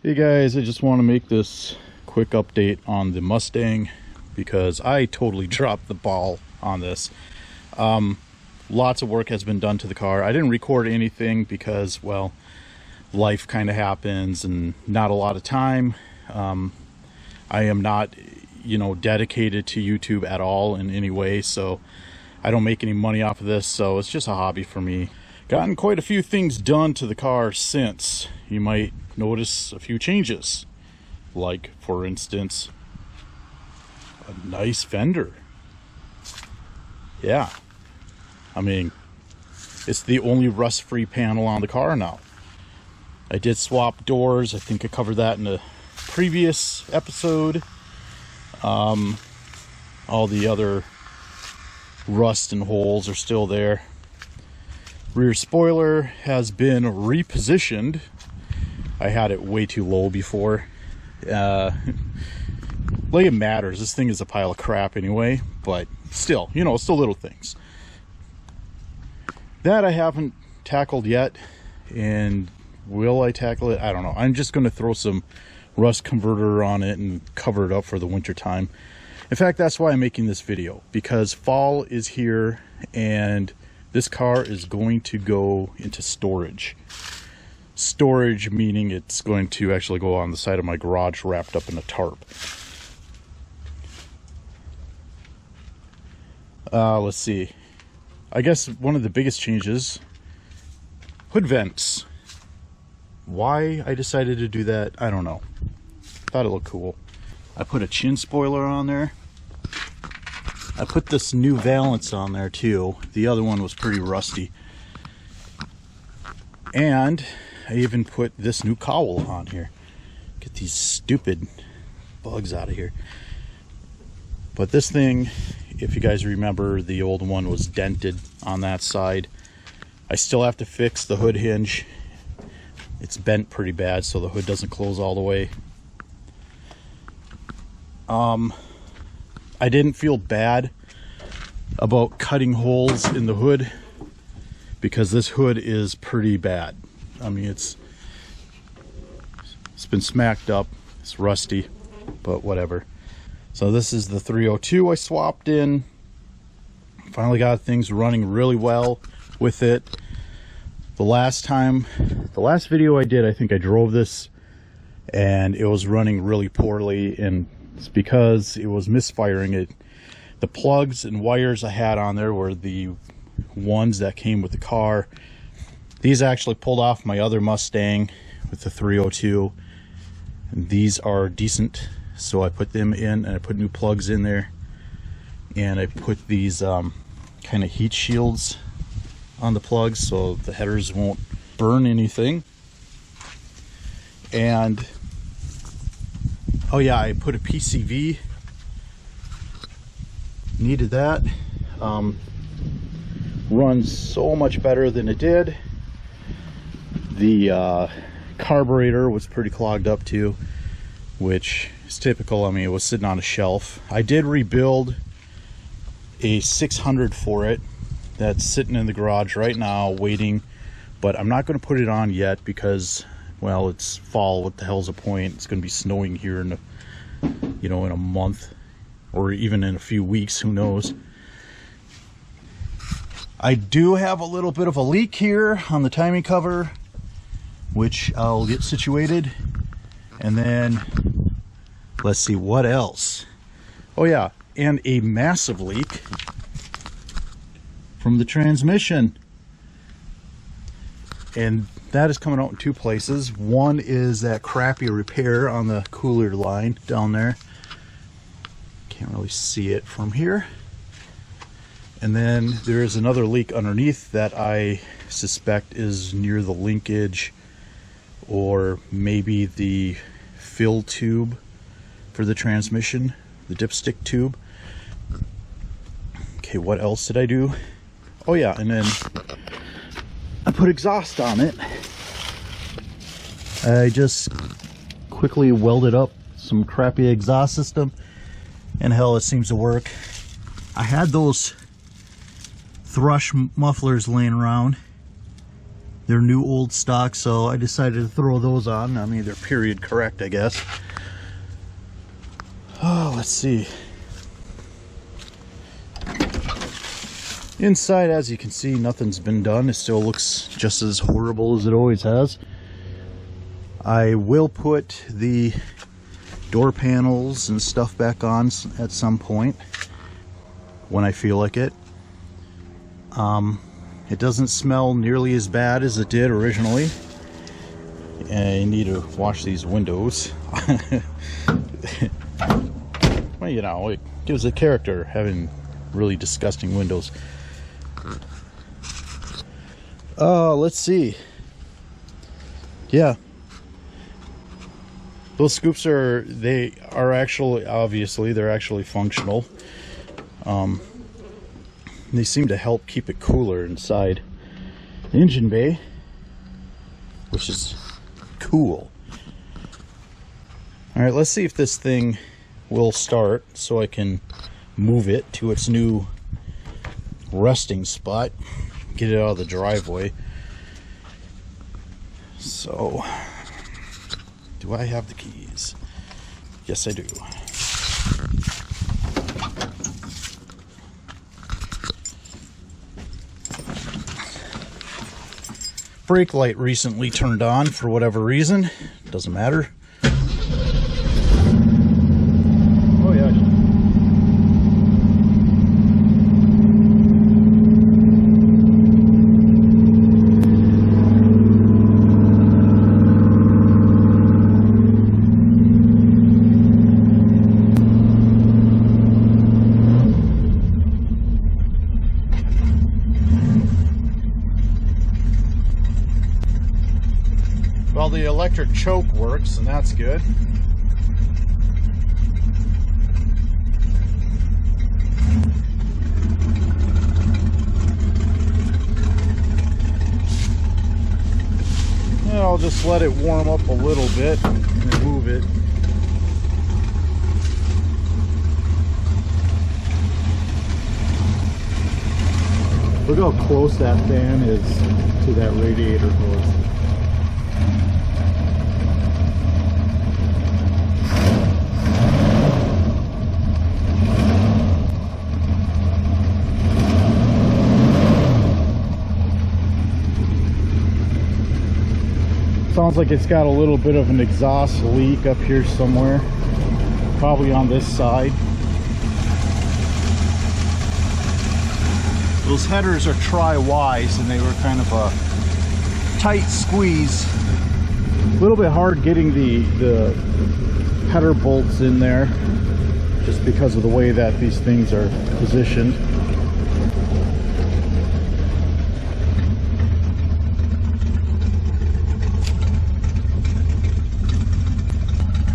Hey guys, I just want to make this quick update on the Mustang because I totally dropped the ball on this. Lots of work has been done to the car. I didn't record anything because, well, life kind of happens and not a lot of time. I am not, dedicated to YouTube at all in any way, so I don't make any money off of this, so it's just a hobby for me. Gotten quite a few things done to the car since. You might notice a few changes, like for instance a nice fender. Yeah, I mean, it's the only rust-free panel on the car now. I did swap doors. I think I covered that in a previous episode. All the other rust and holes are still there. Rear spoiler has been repositioned. I had it way too low before. Like, it matters. This thing is a pile of crap anyway, but still, still little things. That I haven't tackled yet, and will I tackle it? I don't know. I'm just going to throw some rust converter on it and cover it up for the winter time. In fact, that's why I'm making this video, because fall is here and this car is going to go into storage. Storage meaning it's going to actually go on the side of my garage wrapped up in a tarp. Let's see. I guess one of the biggest changes, hood vents. Why I decided to do that, I don't know. Thought it looked cool. I put a chin spoiler on there. I put this new valance on there too. The other one was pretty rusty. And I even put this new cowl on here. Get these stupid bugs out of here. But this thing, if you guys remember, the old one was dented on that side. I still have to fix the hood hinge. It's bent pretty bad, so the hood doesn't close all the way. I didn't feel bad about cutting holes in the hood because this hood is pretty bad. I mean, it's been smacked up, it's rusty, but whatever. So this is the 302 I swapped in. Finally got things running really well with it. The last video I did, I think I drove this and it was running really poorly, and it's because it was misfiring. The plugs and wires I had on there were the ones that came with the car. These actually pulled off my other Mustang with the 302. And these are decent, so I put them in and I put new plugs in there. And I put these kind of heat shields on the plugs so the headers won't burn anything. And oh yeah, I put a PCV. Needed that. Runs so much better than it did. The carburetor was pretty clogged up too, which is typical. I mean, it was sitting on a shelf. I did rebuild a 600 for it. That's sitting in the garage right now waiting, but I'm not going to put it on yet because, well, it's fall. What the hell's the point? It's going to be snowing here in in a month or even in a few weeks, who knows. I do have a little bit of a leak here on the timing cover, which I'll get situated. And then let's see what else. Oh yeah, and a massive leak from the transmission. And that is coming out in two places. One is that crappy repair on the cooler line down there. Can't really see it from here. And then there is another leak underneath that I suspect is near the linkage or maybe the fill tube for the transmission, the dipstick tube. Okay, what else did I do? Oh yeah, and then I put exhaust on it. I just quickly welded up some crappy exhaust system, and hell, it seems to work. I had those thrush mufflers laying around, They're new old stock, so I decided to throw those on. I mean, they're period correct, I guess. Oh, let's see. Inside, as you can see, nothing's been done. It still looks just as horrible as it always has. I will put the door panels and stuff back on at some point when I feel like it. It doesn't smell nearly as bad as it did originally. And you need to wash these windows. Well, you know, it gives it character having really disgusting windows. Let's see. Yeah. Those scoops they are actually, obviously, they're actually functional. They seem to help keep it cooler inside the engine bay, which is cool. All right, let's see if this thing will start so I can move it to its new resting spot, get it out of the driveway. So, do I have the keys? Yes, I do. Brake light recently turned on for whatever reason. Doesn't matter. Oh yeah. Well, the electric choke works, and that's good. And I'll just let it warm up a little bit and move it. Look how close that fan is to that radiator hose. Sounds like it's got a little bit of an exhaust leak up here somewhere, probably on this side. Those headers are tri-wise and they were kind of a tight squeeze. A little bit hard getting the header bolts in there just because of the way that these things are positioned.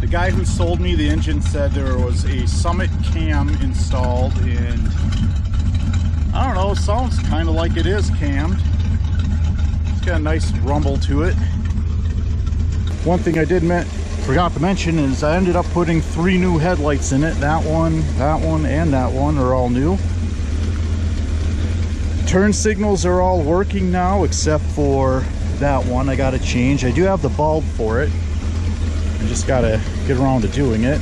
The guy who sold me the engine said there was a Summit cam installed, and I don't know, sounds kind of like it is cammed. It's got a nice rumble to it. One thing I forgot to mention is I ended up putting 3 new headlights in it. That one, and that one are all new. Turn signals are all working now except for that one. I got to change. I do have the bulb for it. I just gotta get around to doing it.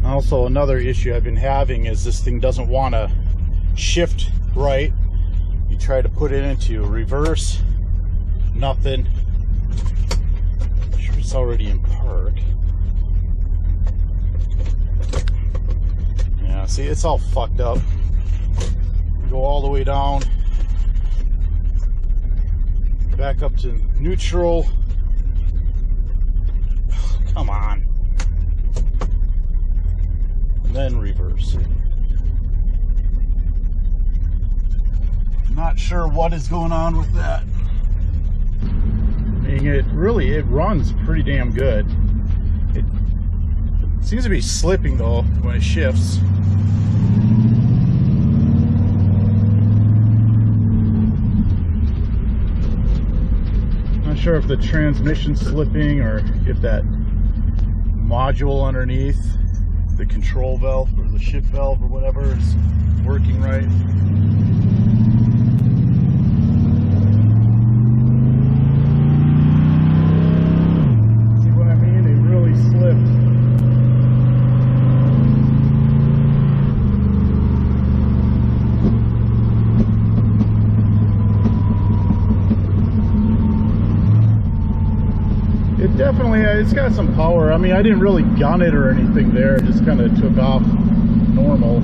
Also, another issue I've been having is this thing doesn't want to shift right. You try to put it into reverse, nothing. I'm sure it's already in park. Yeah, see, it's all fucked up. Go all the way down, back up to neutral. Come on. And then reverse. Not sure what is going on with that. I mean, it runs pretty damn good. It seems to be slipping though when it shifts. sure if the transmission's slipping or if that module underneath the control valve or the shift valve or whatever is working right. See what I mean? It really slipped. It definitely, it's got some power. I mean, I didn't really gun it or anything there. It just kind of took off normal.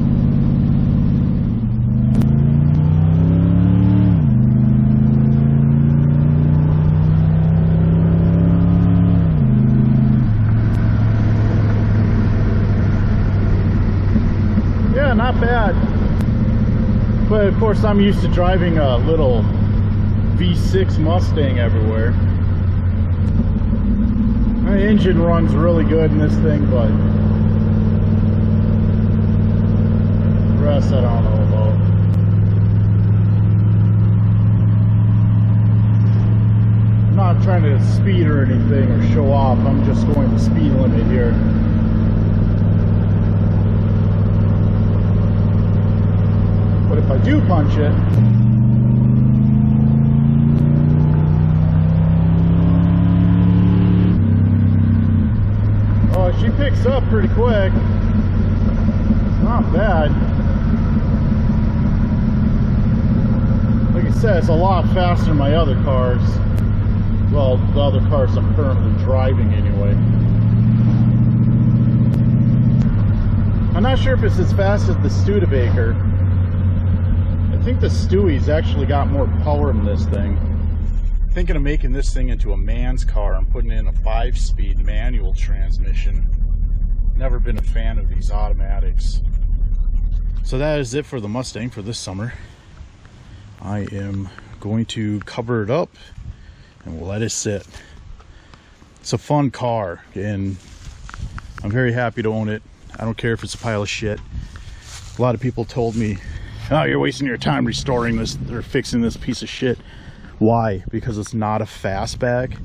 Yeah, not bad. But of course, I'm used to driving a little V6 Mustang everywhere. The engine runs really good in this thing, but the rest I don't know about. I'm not trying to speed or anything or show off. I'm just going the speed limit here. But if I do punch it, she picks up pretty quick. It's not bad. Like I said, it's a lot faster than my other cars. Well, the other cars I'm currently driving anyway. I'm not sure if it's as fast as the Studebaker. I think the Stewie's actually got more power than this thing. Thinking of making this thing into a man's car. I'm putting in a 5-speed manual transmission. Never been a fan of these automatics. So that is it for the Mustang for this summer. I am going to cover it up and we'll let it sit. It's a fun car and I'm very happy to own it. I don't care if it's a pile of shit. A lot of people told me, oh, you're wasting your time restoring this or fixing this piece of shit. Why? Because it's not a fastback.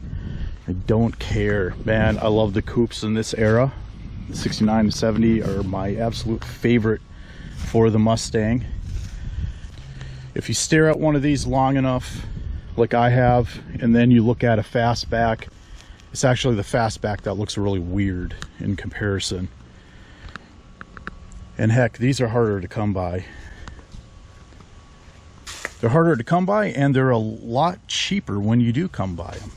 I don't care, man. I love the coupes in this era. The 69 and 70 are my absolute favorite for the Mustang. If you stare at one of these long enough, like I have, and then you look at a fastback, it's actually the fastback that looks really weird in comparison. And heck, these are harder to come by. They're harder to come by, and they're a lot cheaper when you do come by them.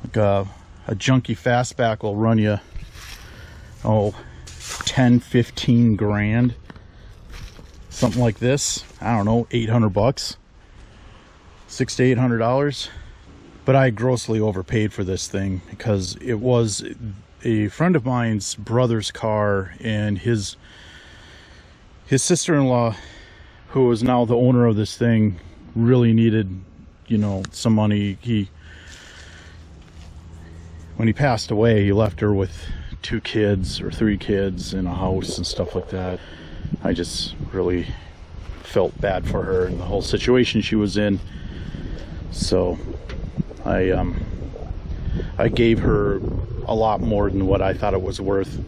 Like a junky fastback will run you, 10-15 grand. Something like this, I don't know, 800 bucks, $600 to $800. But I grossly overpaid for this thing because it was a friend of mine's brother's car, and his sister-in-law, who is now the owner of this thing, really needed, you know, some money. When he passed away, he left her with 2 kids or 3 kids in a house and stuff like that. I just really felt bad for her and the whole situation she was in. So I gave her a lot more than what I thought it was worth.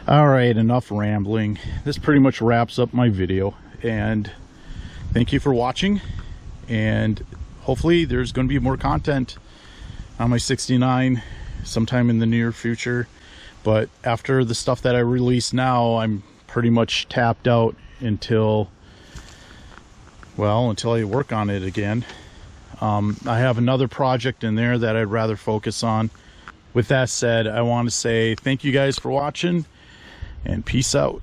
All right, enough rambling. This pretty much wraps up my video, and thank you for watching, and hopefully there's going to be more content on my 69 sometime in the near future. But after the stuff that I release now, I'm pretty much tapped out until I work on it again. I have another project in there that I'd rather focus on. With that said, I want to say thank you guys for watching, and peace out.